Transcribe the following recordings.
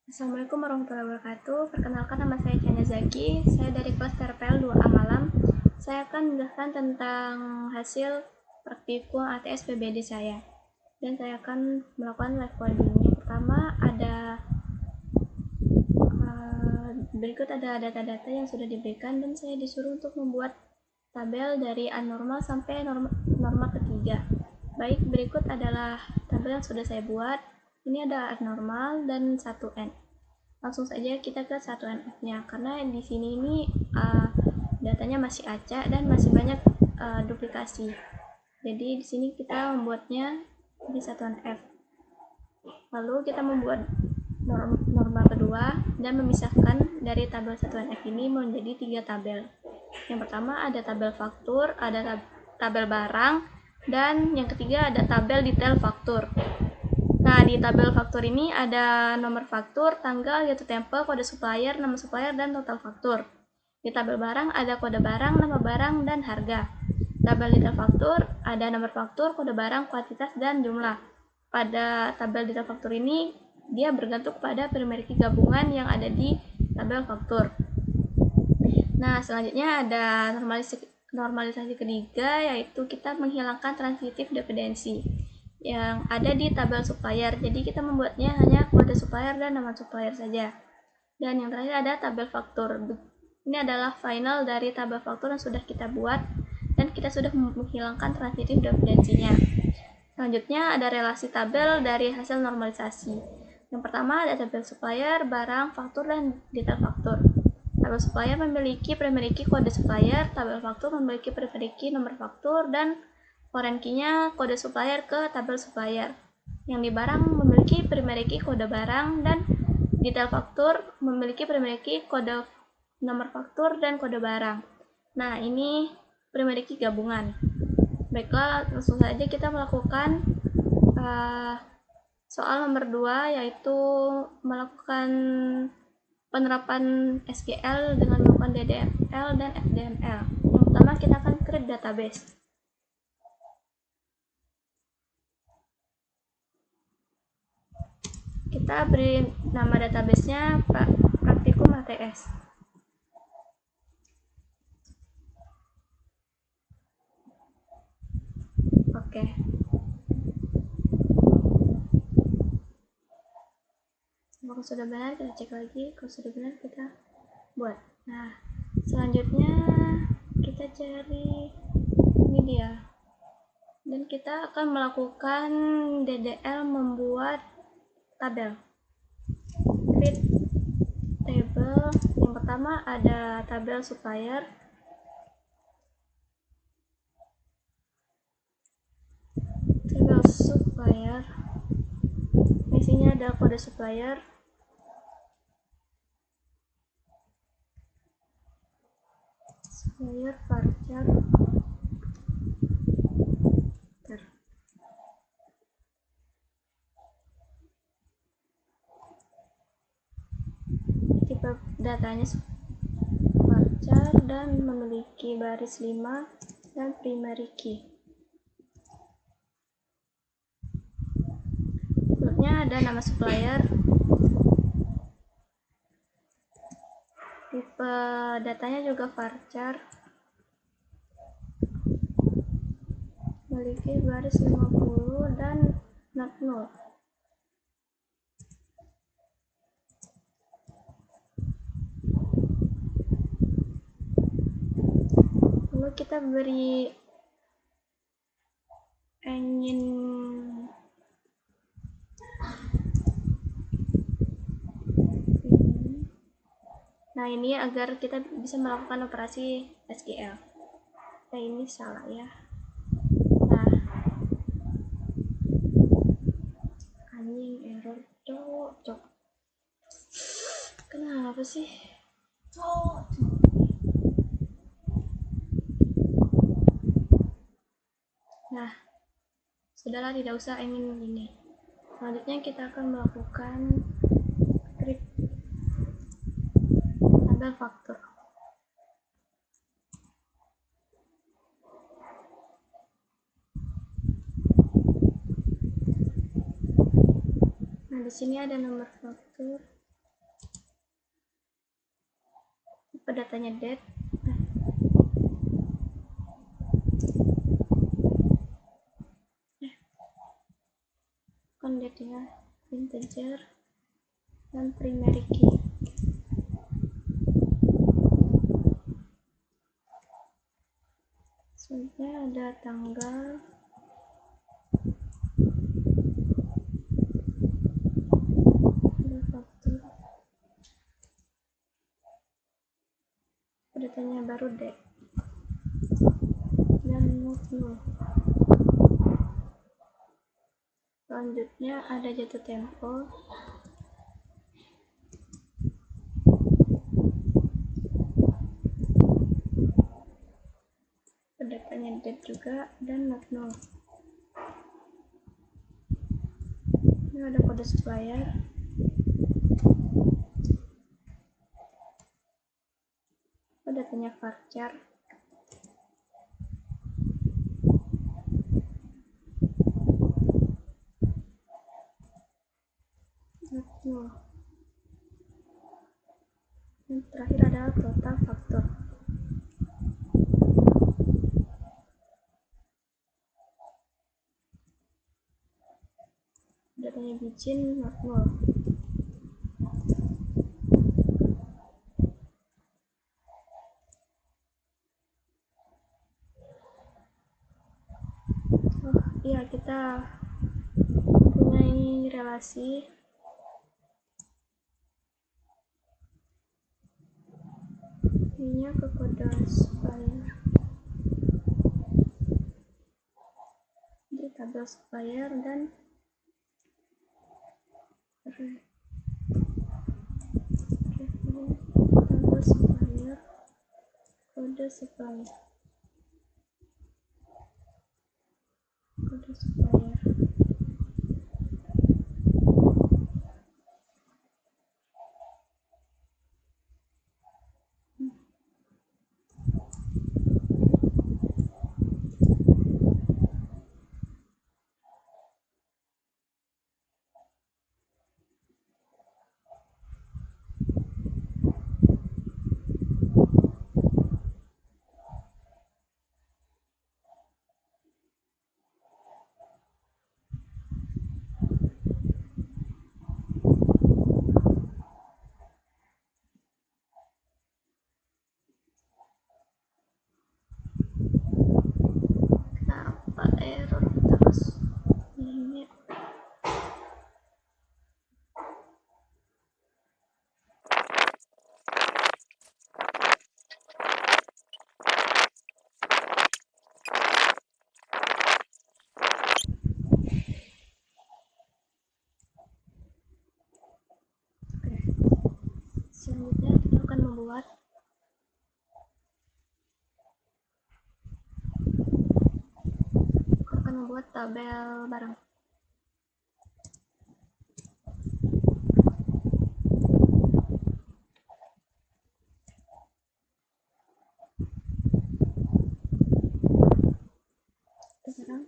Assalamualaikum warahmatullahi wabarakatuh. Perkenalkan, nama saya Chana Zaki. Saya dari kelas TRPL 2A Malam. Saya akan menjelaskan tentang hasil praktikum ATS PBD saya. Dan saya akan melakukan live coding. Yang pertama berikut ada data-data yang sudah diberikan dan saya disuruh untuk membuat tabel dari anormal sampai norma ketiga. Baik, berikut adalah tabel yang sudah saya buat. Ini ada abnormal dan 1N. Langsung saja kita ke 1NF-nya, karena di sini ini datanya masih acak dan masih banyak duplikasi. Jadi di sini kita membuatnya di 1NF. Lalu kita membuat norma kedua dan memisahkan dari tabel 1NF ini menjadi 3 tabel. Yang pertama ada tabel faktur, ada tabel barang, dan yang ketiga ada tabel detail faktur. Nah, di tabel faktur ini ada nomor faktur, tanggal, jatuh tempo, kode supplier, nama supplier, dan total faktur. Di tabel barang ada kode barang, nama barang, dan harga. Tabel detail faktur ada nomor faktur, kode barang, kuantitas, dan jumlah. Pada tabel detail faktur ini, dia bergantung pada primer key gabungan yang ada di tabel faktur. Nah, selanjutnya ada normalisasi ketiga, yaitu kita menghilangkan transitif dependensi yang ada di tabel supplier. Jadi kita membuatnya hanya kode supplier dan nama supplier saja. Dan yang terakhir ada tabel faktur. Ini adalah final dari tabel faktur yang sudah kita buat dan kita sudah menghilangkan transitif dependensinya. Selanjutnya ada relasi tabel dari hasil normalisasi. Yang pertama ada tabel supplier, barang, faktur, dan detail faktur. Tabel supplier memiliki primary key kode supplier, tabel faktur memiliki primary key nomor faktur, dan foreign key-nya kode supplier ke tabel supplier. Yang di barang memiliki primary key kode barang, dan detail faktur memiliki primary key kode nomor faktur dan kode barang. Nah, ini primary key gabungan. Baiklah, langsung saja kita melakukan soal nomor 2, yaitu melakukan penerapan SQL dengan melakukan DDML dan FDML. Yang pertama kita akan create database. Kita beri nama databasenya Praktikum ATS. Oke. Kalau sudah benar kita cek lagi, kalau sudah benar kita buat. Nah, selanjutnya kita cari ini dia. Dan kita akan melakukan DDL membuat tabel. Create table. Yang pertama ada tabel supplier. Tabel supplier. Isinya ada kode supplier. Supplier varchar. Tipe datanya varchar dan memiliki baris 5 dan primary key. Berikutnya ada nama supplier. Tipe datanya juga varchar. Memiliki baris 50 dan not null. Lalu kita beri engine nah ini agar kita bisa melakukan operasi SQL. Nah ini salah ya. Nah, anjing error cok. Kenapa sih? Nah, sudahlah, tidak usah ingin ini. Selanjutnya kita akan melakukan script tabel faktur. Nah, di sini ada nomor faktur, datanya dead. Condatenya integer dan primary key. Selanjutnya ada tanggal, ada faktor, datanya baru date dan move null. Selanjutnya ada jatuh tempo, datanya date juga dan not null. Ini ada kode supplier, datanya varchar, not null. Dan terakhir adalah total faktor. Datanya bicin not null. Oh iya, kita mempunyai relasi ini ke kode supplier. Jadi tabel supplier dan tabel supplier, kode supplier, kode supplier. Kenapa error terus ini? Oke. Selanjutnya kita akan membuat tabel barang. Barang.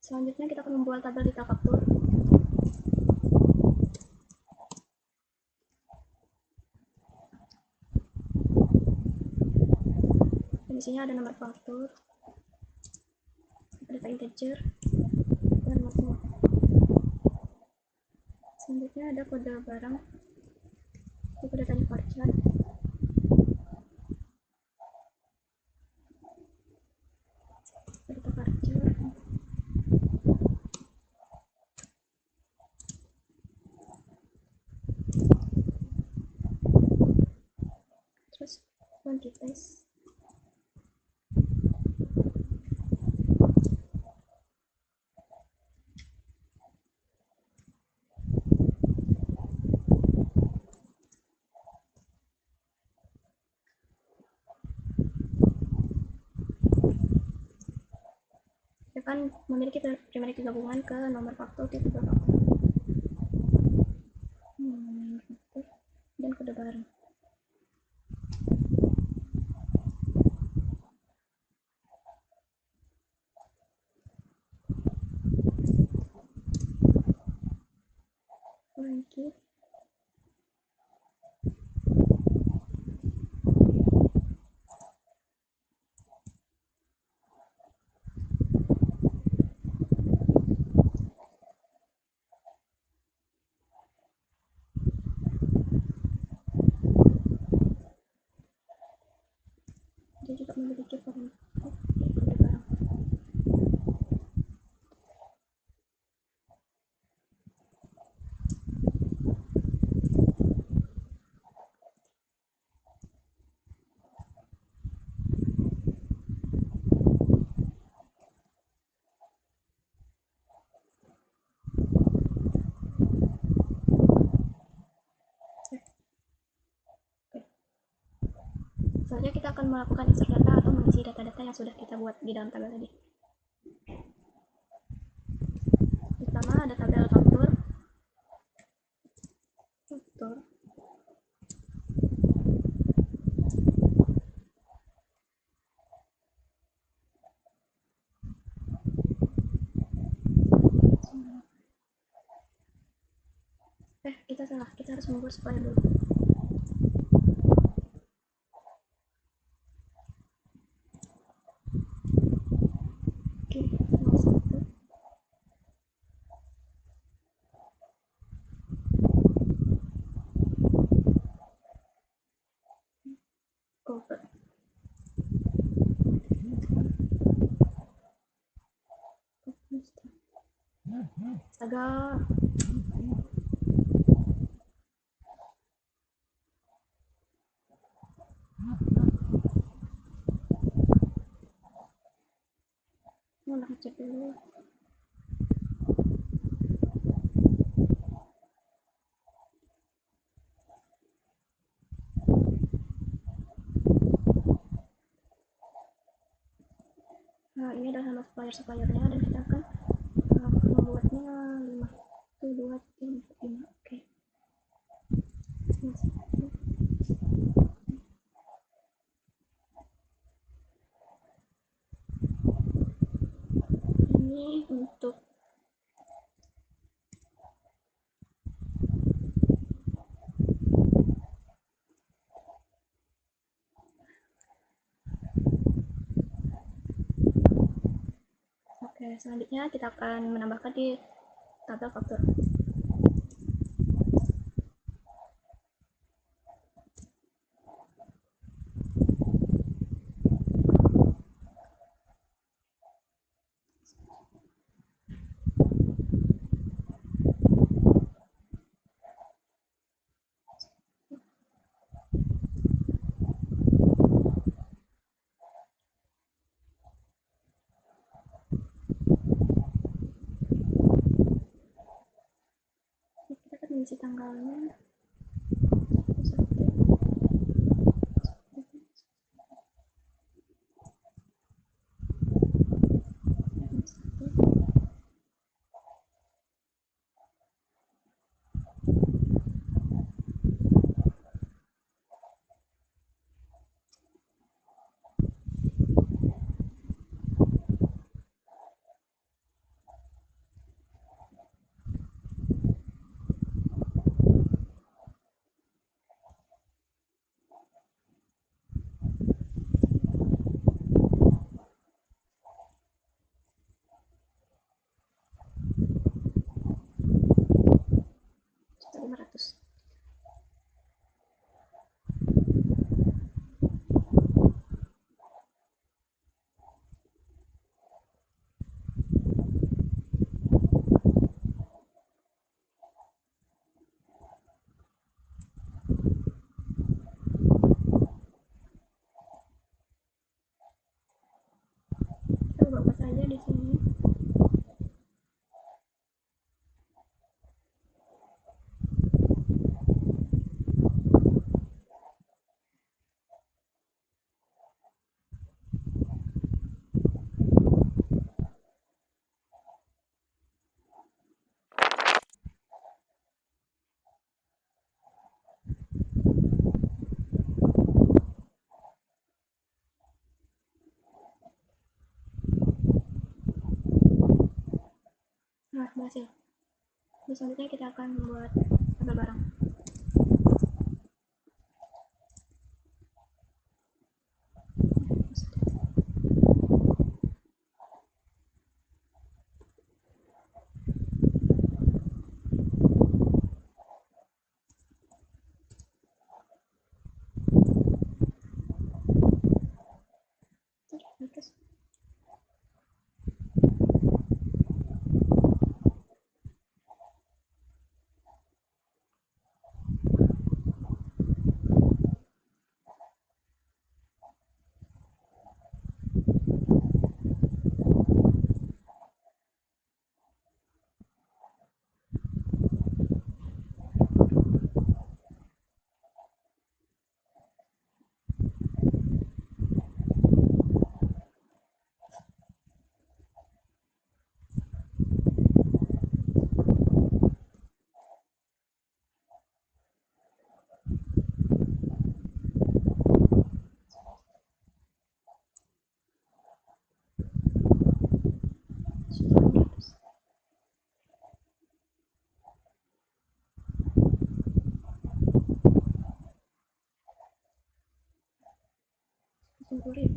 Selanjutnya kita akan membuat tabel detail faktur. Di sini ada nomor faktur, data integer, dan makmur. Selanjutnya ada kode barang, itu datanya varchar. Data varchar. lagi tes. Ya kan memiliki primarik gabungan ke nomor faktor titik faktor dan kode barang. Lagi dia juga memiliki format kode barang. Selanjutnya kita akan melakukan insert data atau mengisi data-data yang sudah kita buat di dalam tabel tadi. Pertama ada tabel faktur. Kita salah, kita harus membuat square dulu. Oke, nomor 1. Cover. Astaga. Mau ngecek dulu. Nah, ini adalah nama supplier-suppliernya dan kita akan membuatnya 5. 1, 2, 3, 4, 5. Oke. Ini untuk selanjutnya kita akan menambahkan di tabel faktur. Kita akan mengisi tanggalnya. Nah, berhasil. Terus selanjutnya kita akan membuat tabel barang. Terus kumpulin.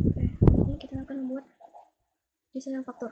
Oke, ini kita akan membuat desain faktur.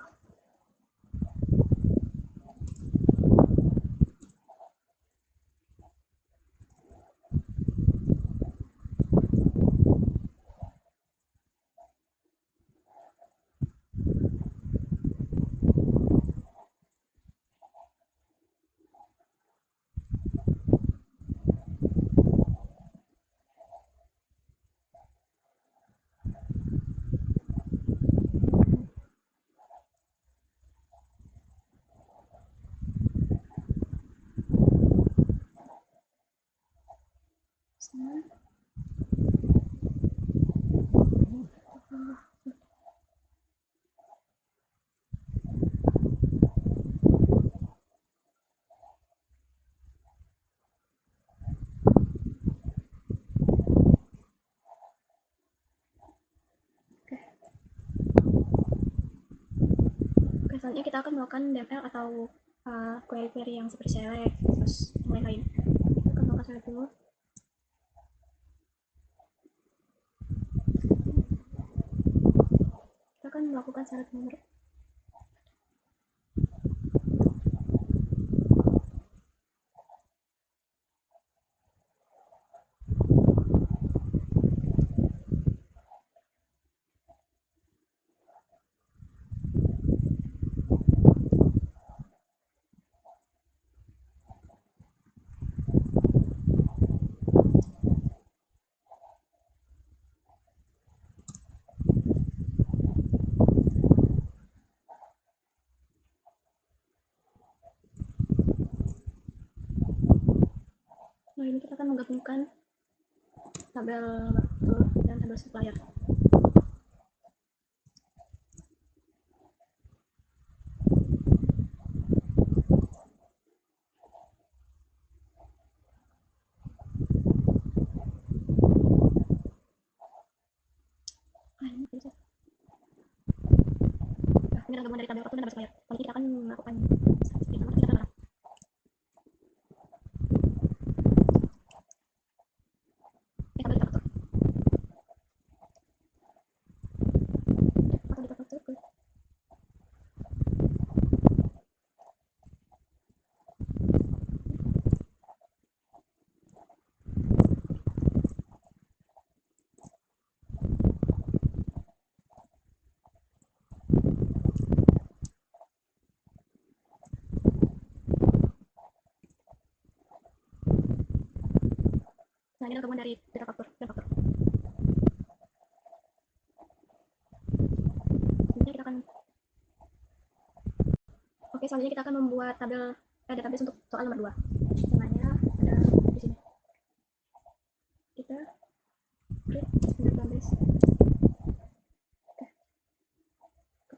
Oke, selanjutnya kita akan melakukan DML atau query-query yang seperti select, terus yang lain-lain. Kita akan melakukan select dulu. Kita akan melakukan select nomor. Nah, ini kita akan menggabungkan tabel waktu dan tabel supplier. Ini bisa. Nah, ini adalah gabungan dari tabel waktu dan tabel supplier. Kali ini kita akan melakukan seperti nomor kita akan tabel kita faktur. Atau kita faktur ke nah, ini adalah gabungan dari data faktur dan faktur. Selanjutnya kita akan selanjutnya kita akan membuat tabel database untuk soal nomor 2. Namanya ada di sini. Kita create database.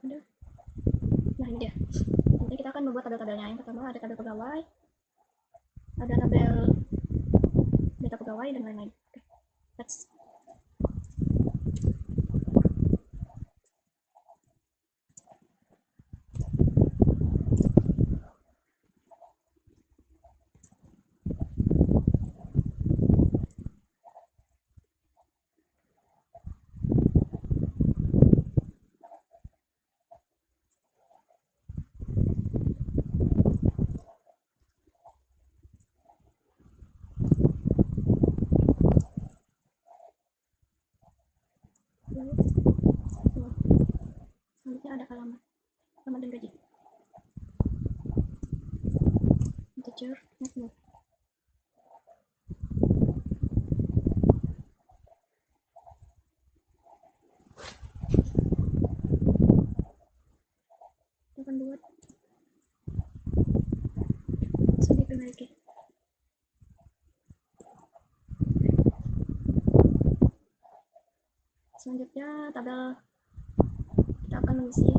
ada. Nah, ini dia. Nanti kita akan membuat tabel-tabelnya. Yang pertama ada tabel pegawai, ada tabel data pegawai, dan lain-lain. Oke, let's. Selanjutnya ada alamat dan gaji. Integer, next move. Kita akan buat sini perbaiki. Selanjutnya tabel, kita akan mengisi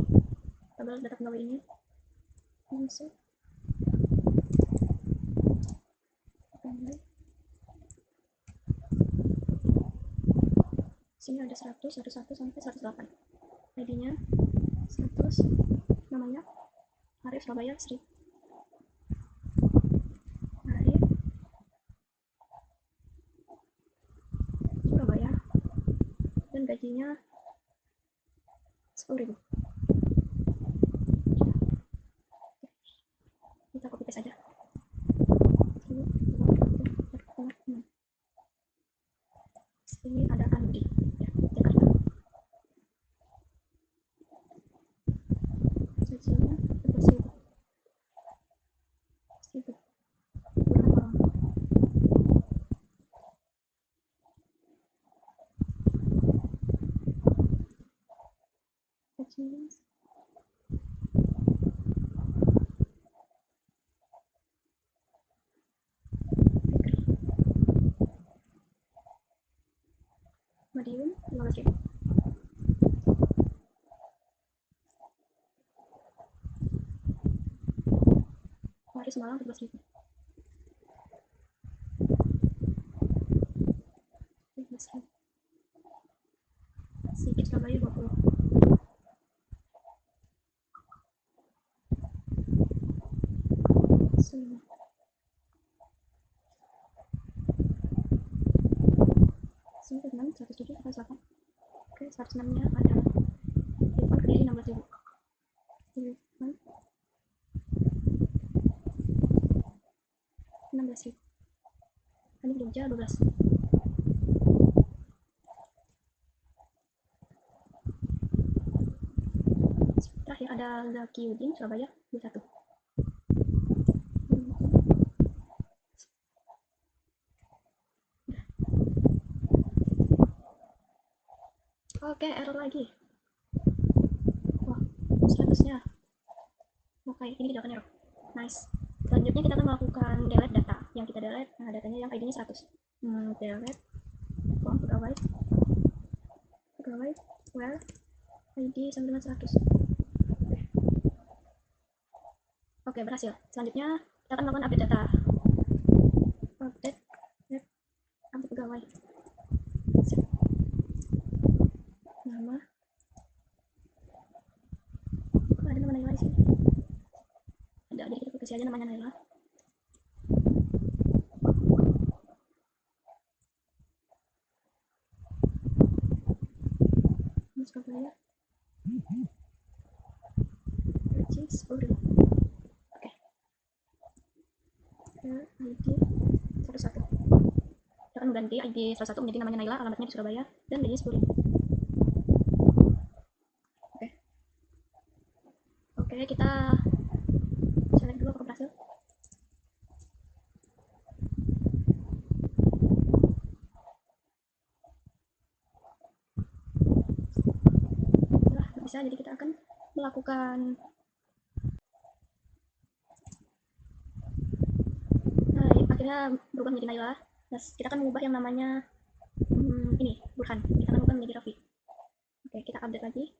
tabel data pegawai ini. Masuk. Sini ada 100, 101 sampai 108. ID-nya 100, namanya Arif Surabaya Sri. Arif Surabaya, dan gajinya 10.000. Kita copy paste aja. Ini ada Andi, ya, Jakarta. Gajinya 11.000. 1.000. Gajinya Madiun 15.000. Mari Semalang 14.000. 15.000. Sigit Surabaya 20. Sini 96, 107, 108. Oke, 106 nya ada Irfan Kediri 16.000. Irfan 16.000. Ini Jogja 12. Terakhir ada Zaki Udin Surabaya 21. Oke, error lagi. Wah, 100-nya. Oke, ini tidak akan error. Nice. Selanjutnya kita akan melakukan delete data. Yang kita delete, nah datanya yang ID-nya 100. Delete form pegawai where ID sama dengan 100. Oke, berhasil. Selanjutnya kita akan melakukan update data. Update pegawai. Nama. Kok ada nama Naila di sini? Ada, jadi kita kasih aja namanya Naila. Mas Surabaya. Gaji 10.000. Oke. ID 11. Kita akan mengganti ID 11 menjadi namanya Naila, alamatnya di Surabaya, dan gajinya 10.000. Oke, kita select dulu apakah berhasil. Nah, bisa, jadi kita akan melakukan akhirnya berubah menjadi Naila. Terus kita akan mengubah yang namanya ini Burhan, kita akan ubah menjadi Rafi. Oke, kita update lagi.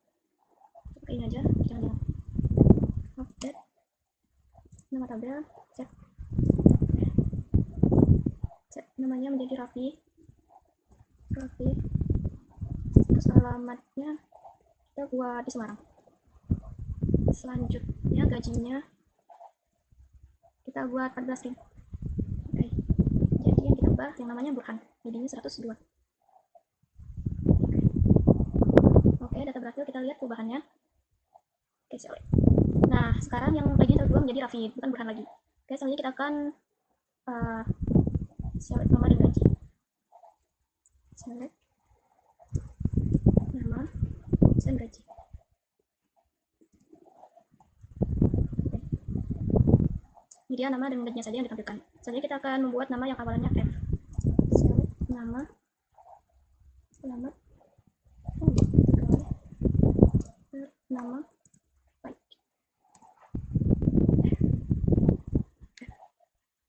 Oke, ini aja, jangan update nama tabel, set namanya menjadi Raffi, terus alamatnya kita buat di Semarang. Selanjutnya gajinya kita buat 14.000. Oke. Jadi yang kita ubah yang namanya Burhan, ID-nya 102. Oke, data berhasil, kita lihat perubahannya. Oke, select. Nah, sekarang yang bagian terbuang menjadi Raffi, bukan Burhan lagi. Oke, selanjutnya kita akan select nama dan gaji. Select nama dan gaji. Ini dia nama dan gajinya saja yang ditampilkan. Selanjutnya kita akan membuat nama yang awalnya F. Select nama, alamat, nama, baik.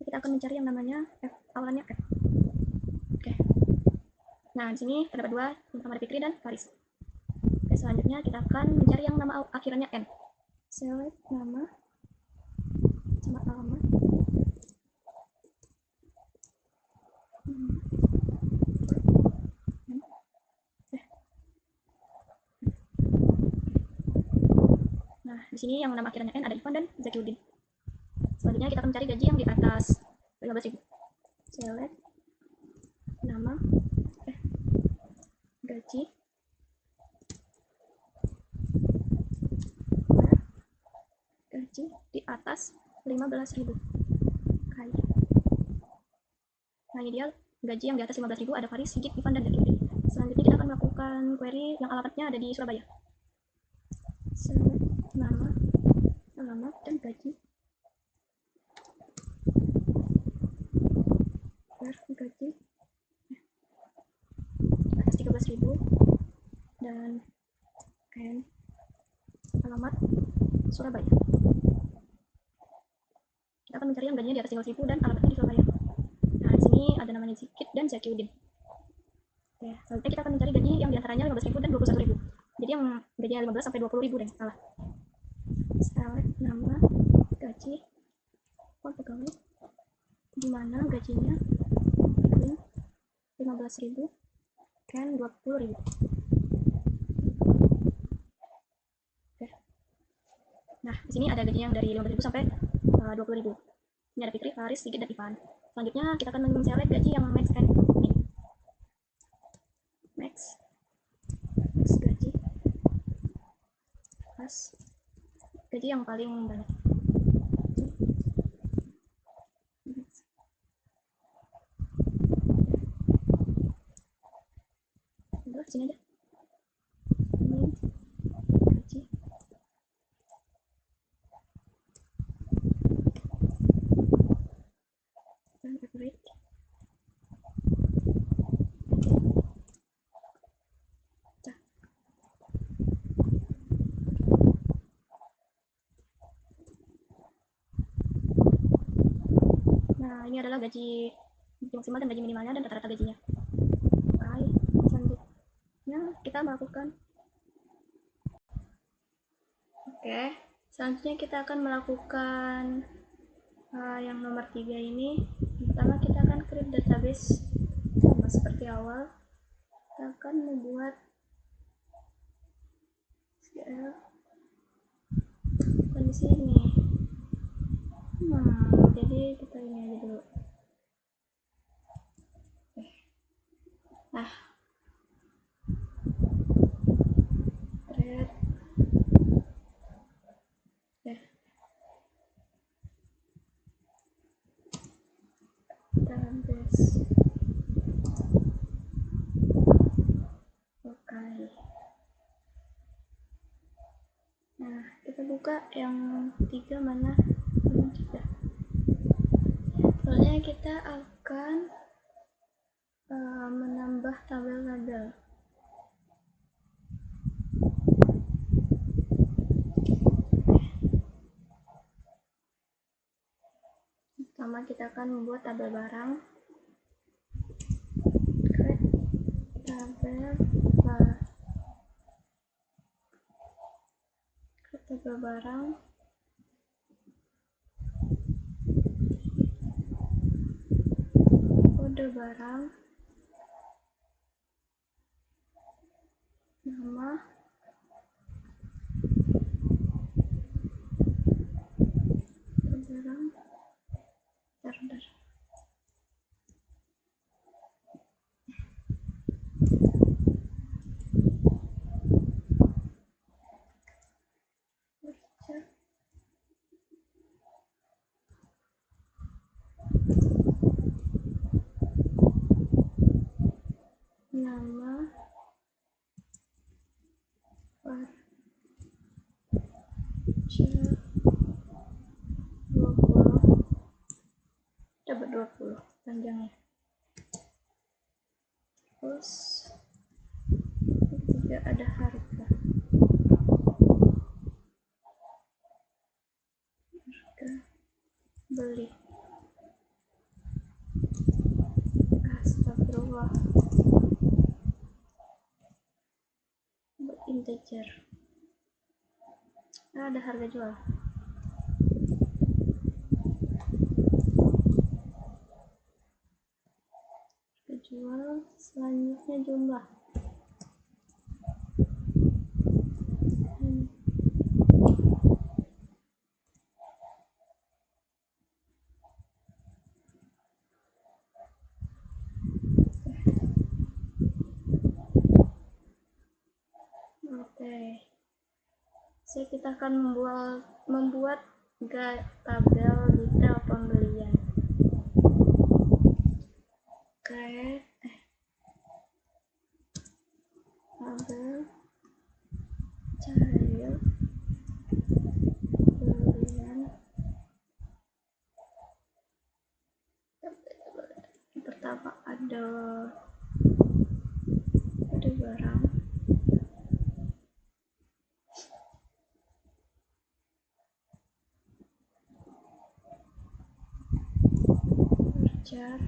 Kita akan mencari yang namanya F, awalannya F. Oke. Nah, di sini terdapat dua, yang pertama ada Fikri dan Faris. Oke, selanjutnya kita akan mencari yang nama akhirnya N. Select nama sama alamat. Nah, di sini yang nama akhirnya N ada Ivan dan Zakiuddin. Selanjutnya kita akan mencari gaji yang di atas 15.000. Select nama, gaji, gaji di atas 15.000. Oke. Nah, ini dia gaji yang di atas 15.000 ada Faris, Sigit, Ivan, dan Zakiuddin. Selanjutnya kita akan melakukan query yang alamatnya ada di Surabaya. Select nama, alamat, dan gaji. Gaji atas 13.000 dan alamat Surabaya. Kita akan mencari yang gajinya di atas 13.000 dan alamatnya di Surabaya. Nah, di sini ada namanya Sigit dan Zakiuddin. Oke, selanjutnya kita akan mencari gaji yang diantaranya 15.000 dan 21.000. Jadi yang gajinya 15 sampai 20.000 deh, salah. Select nama, gaji, pegawai, di mana gajinya 15.000 dan 20.000. Oke. Nah, di sini ada gaji yang dari 15.000 sampai 20.000. Ini ada Fikri, Faris, Sigit, dan Ivan. Selanjutnya kita akan men-select gaji yang max and min. Max gaji pas gaji yang paling banyak. Udah, sini aja. Ini gaji. Dan average. Nah, ini adalah gaji maksimal dan gaji minimalnya dan rata-rata gajinya. Oke, selanjutnya kita melakukan selanjutnya kita akan melakukan yang nomor 3 ini. Pertama kita akan create database sama seperti awal. Kita akan membuat SQL di sini. Jadi kita ini aja dulu. Nah, create database. Oke. Nah, kita buka yang 3 mana? Yang 3. Soalnya kita akan menambah tabel-tabel. Pertama kita akan membuat tabel barang. Create tabel barang. tabel barang, kode barang, nama, barang, bentar. Nama, voucher 20, dapat 20 panjangnya. Terus juga ada harga beli. Astagfirullah, buat integer. Ada harga jual. Jual, selanjutnya jumlah. Oke. Kita akan membuat tabel detail pembelian. Create tabel child pembelian. Pertama ada barang, voucher,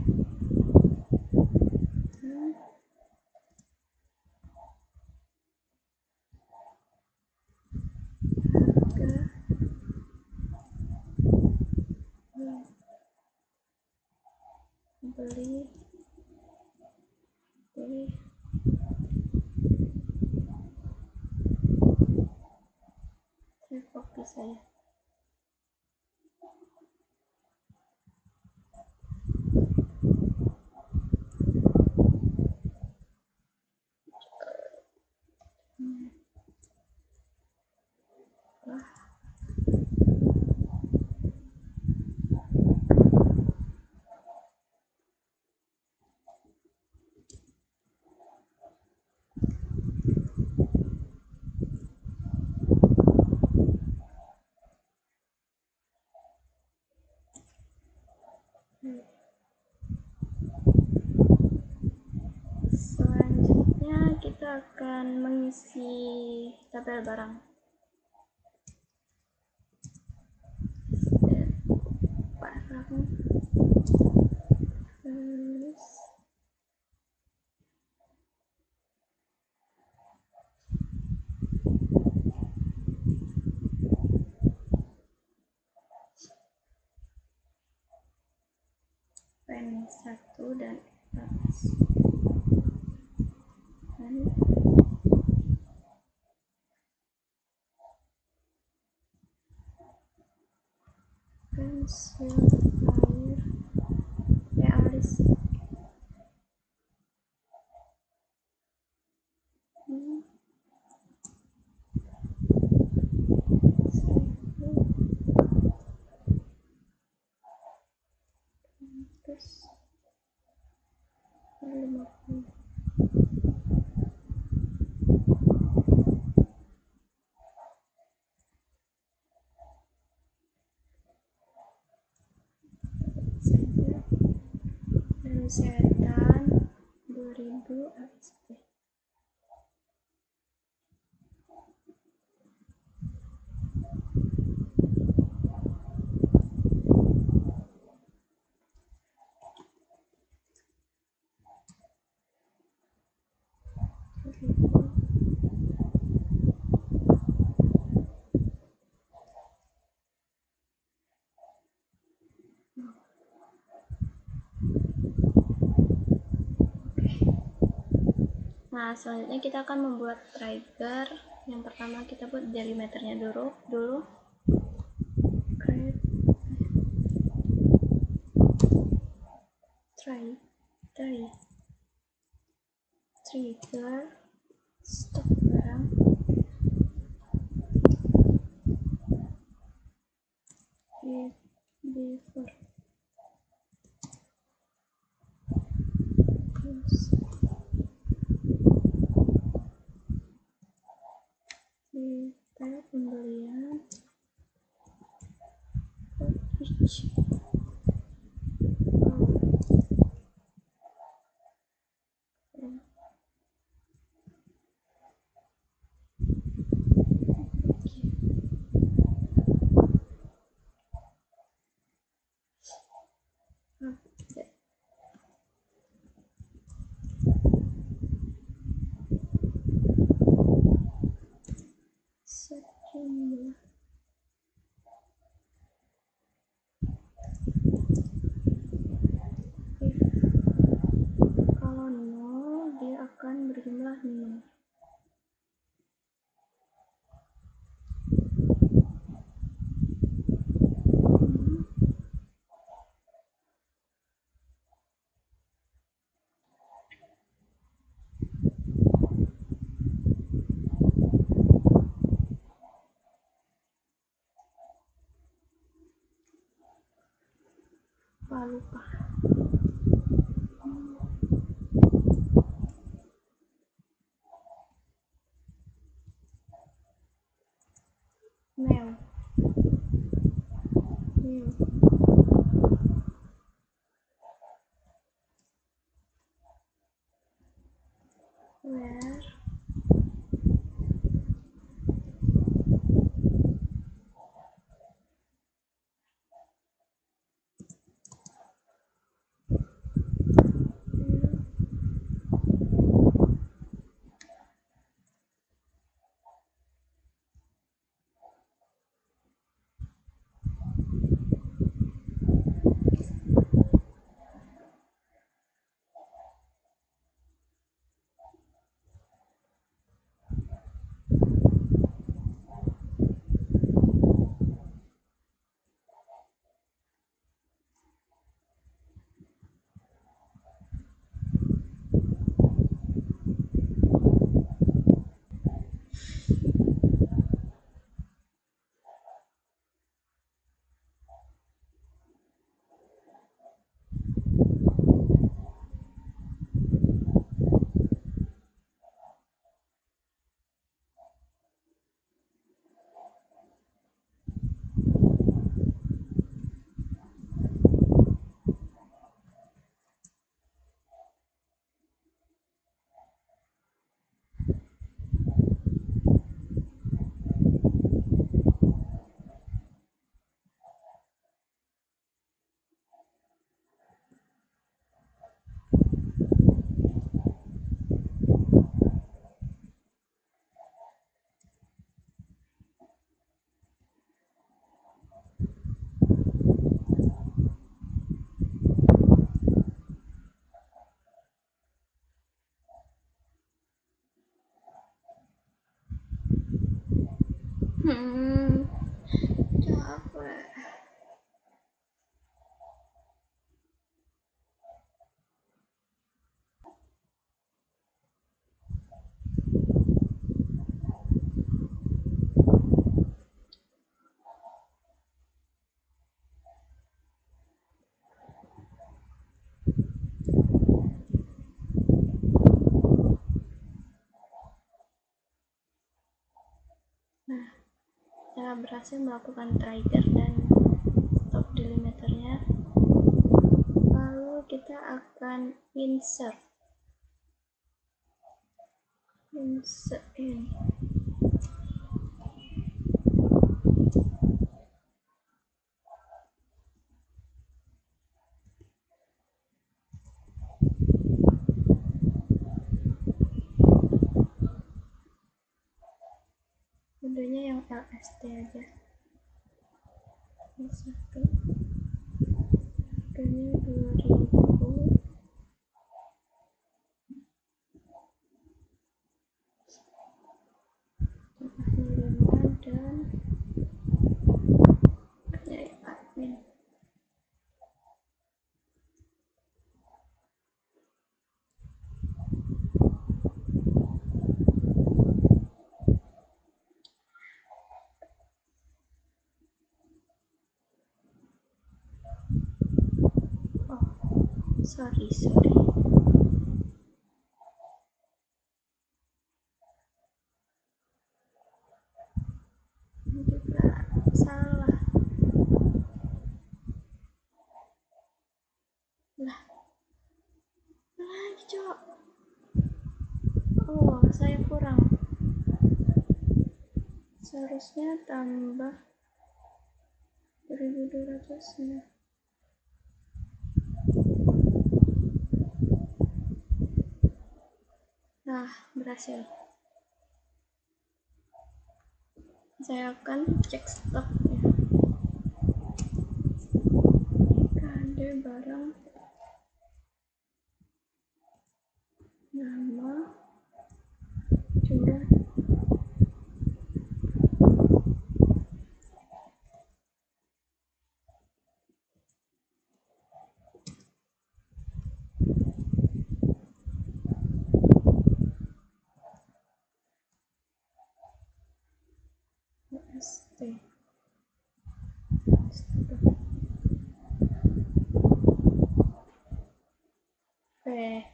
harga, beli, saya copy saya. Selanjutnya kita akan mengisi tabel barang. Pen 1 dan atas. Pensil air realis. Terus 50. Dan setan 2000 ASP. Nah, selanjutnya kita akan membuat trigger. Yang pertama kita buat delimiternya dulu. Create trigger stop barang before close di tab pembelian for each second. Kalau 0 dia akan berjumlah 0. Lupa. Mail. Where capek. Nah, saya berhasil melakukan trigger dan stop delimiternya. Lalu kita akan insert ini. Kodenya yang LST aja. Ini satu. Harganya 2000. sorry ini juga salah lah lagi cok. Oh, saya kurang, seharusnya tambah 1200 nya. Nah, berhasil. Saya akan cek stoknya. Ada barang nama jumlah USD. Oke,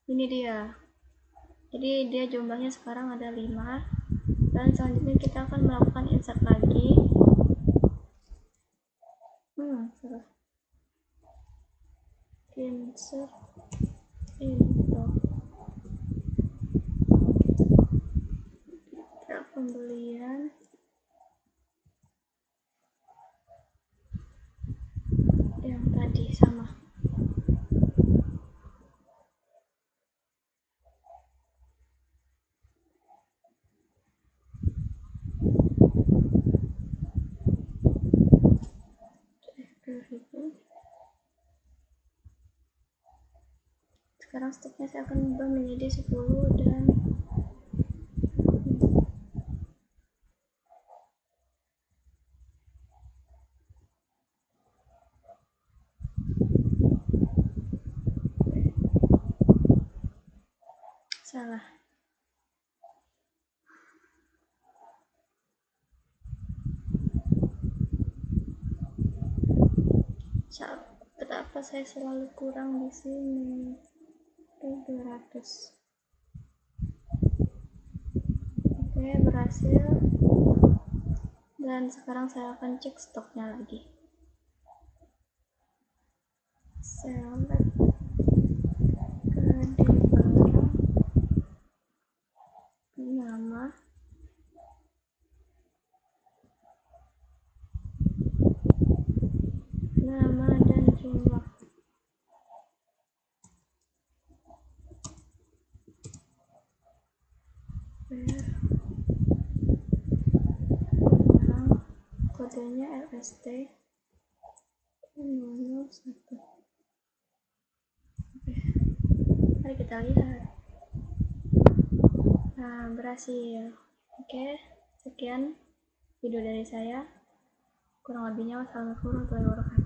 ini dia. Jadi dia jumlahnya sekarang ada 5, dan selanjutnya kita akan melakukan insert lagi. Salah. Insert info. Pembelian yang tadi sama. Sekarang stoknya saya akan ubah menjadi 10 dan salah. Kenapa saya selalu kurang di sini? 200. Oke, berhasil. Dan sekarang saya akan cek stoknya lagi. Select kode barang, nama, dan jumlah. Kodenya LST 001. Oke, mari kita lihat. Nah, berhasil. Oke, sekian video dari saya. Kurang lebihnya wassalamualaikum warahmatullahi wabarakatuh.